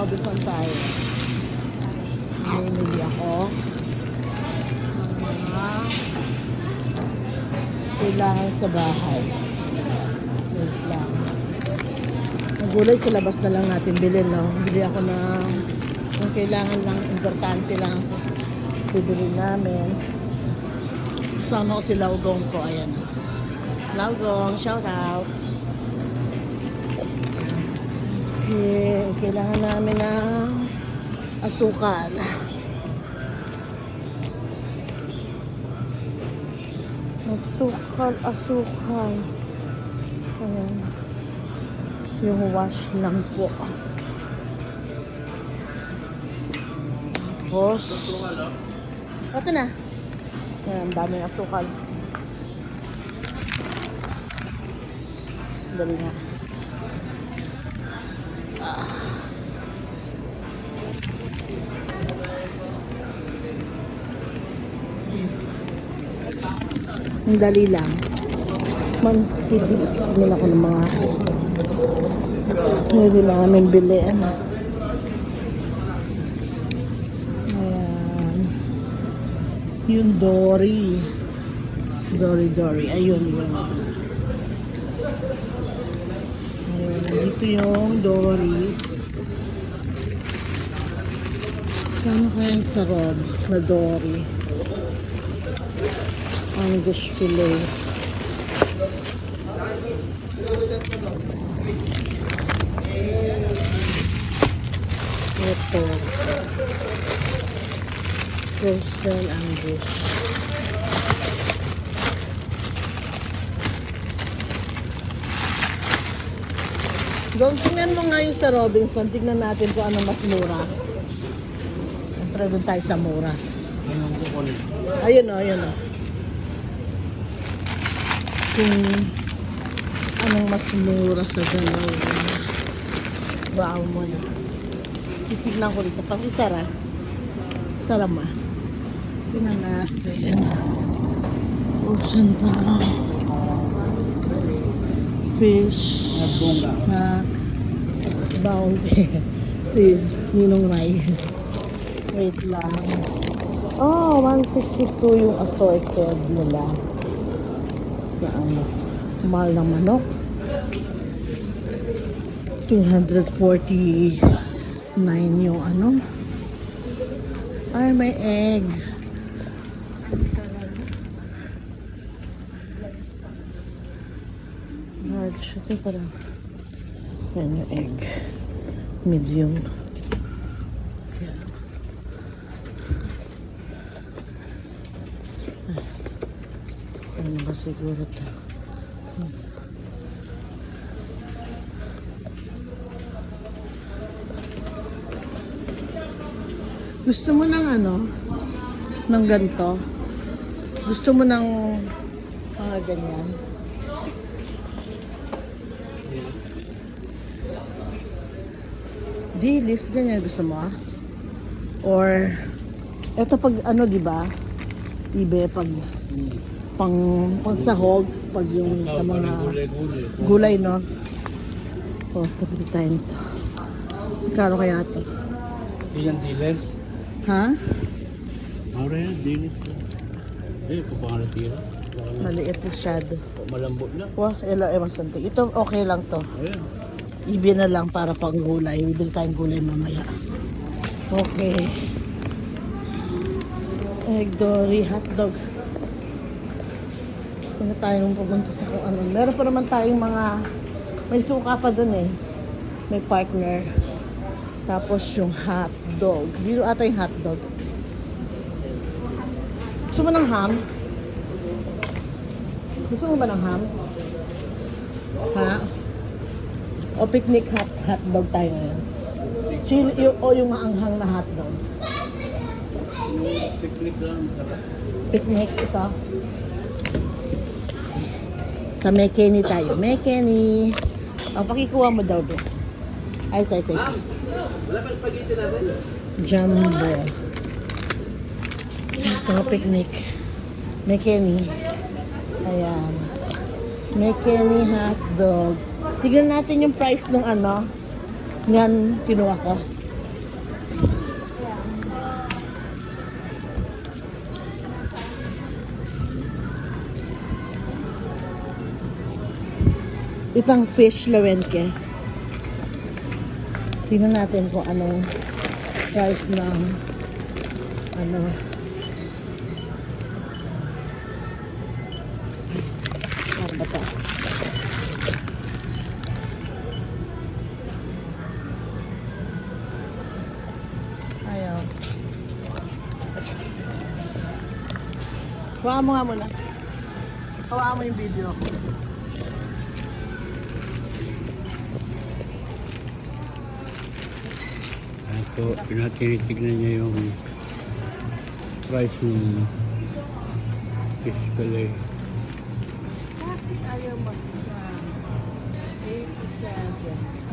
Robinson tayo. Namimili ako ng mga kailangan sa bahay. Wait lang. Nagulay sa labas na lang natin bilhin, no? Bili ako ng kung kailangan lang, importante lang bibili namin. Sama ko si Laugong ko. Ayan. Laugong, shout out. Okay, kailangan namin ng asukal. Asukal. Ayan. Yung wash lang po. Tapos, ito na. Ayan, daming asukal. Dali na. Ang dali lang. Tignan ako ng mga pwede namin bilihan. Ayan. Yung Dory. Dory. Ayun. Ayan. Dito yung Dory. Kano kaya yung sarod na Dory? Angus fillet. Ito. Frozen Angus. Doon, tingnan mo nga yung sa Robinson. Tingnan natin kung ano mas mura. Siyempre doon tayo sa mura. Ayun o. Kung anong mas mura sa galaw. Wow mo na. Titignan ko dito. Pag isara. Sarama. Tingnan natin. Ocean pa. Fish. Snack. Bounty. Si Ninong Rai. Wait lang. Oh, 162 yung assorted nila. Na ano, mahal ng manok. 249 yung ano. Ay, may egg. Large. Ito pa lang. Yan yung egg. Medium. Ano ba siguro ito? Gusto mo ng ano? Ng ganito? Gusto mo ng mga ganyan? Dilis, ganyan gusto mo? Or eto pag ano, di ba? Ibe pag pangsahog, pag yung sa mga gulay, no? Oh, tapos tayo nito. Kano kaya ito? Yan diles. Ha? Ahora yan, diles. Papangalan tira. Maliit masyado. Malambot na. Wah, ewan something. Ito okay lang to. Ayan. Ibi na lang para pang gulay. Bibili tayong gulay mamaya. Okay. Egg Dory, hotdog. Kung tayo nung pupunta sa kung ano. Meron pa naman tayong mga, may suka pa dun eh. May partner. Tapos yung hotdog. Dito ata yung hotdog. Gusto mo ng ham? Gusto mo ba ng ham? Ha? O picnic hotdog tayo ngayon? Chili o yung maanghang na hotdog? Picnic lang. Picnic ito. Sa Mekeni tayo. Mekeni. O, pakikuha mo daw doon. Ay, tay. Wala pa spaghetti natin. Jumbo. Ito, picnic. Mekeni. Ayan. Mekeni hotdog. Tignan natin yung price ng ano. Yan, kinuha ko. Itang fish lawenke. Tingnan natin kung anong price ng ano. Ano ba ito? Ayaw. Hawakan mo nga muna. Hawakan mo yung video. Ito, pinatinitignan niya yung price ng fish fillet. Bakit ayaw mas 87?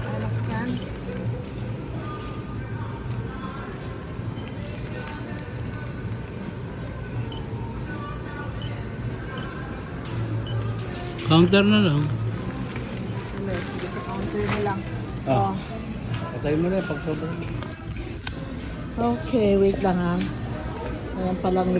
Alas kan? Counter na lang. Sige, sa counter na lang. Ah. Oh. Patay mo na pag sobrang. Okay, wait lang ha. Ayan palang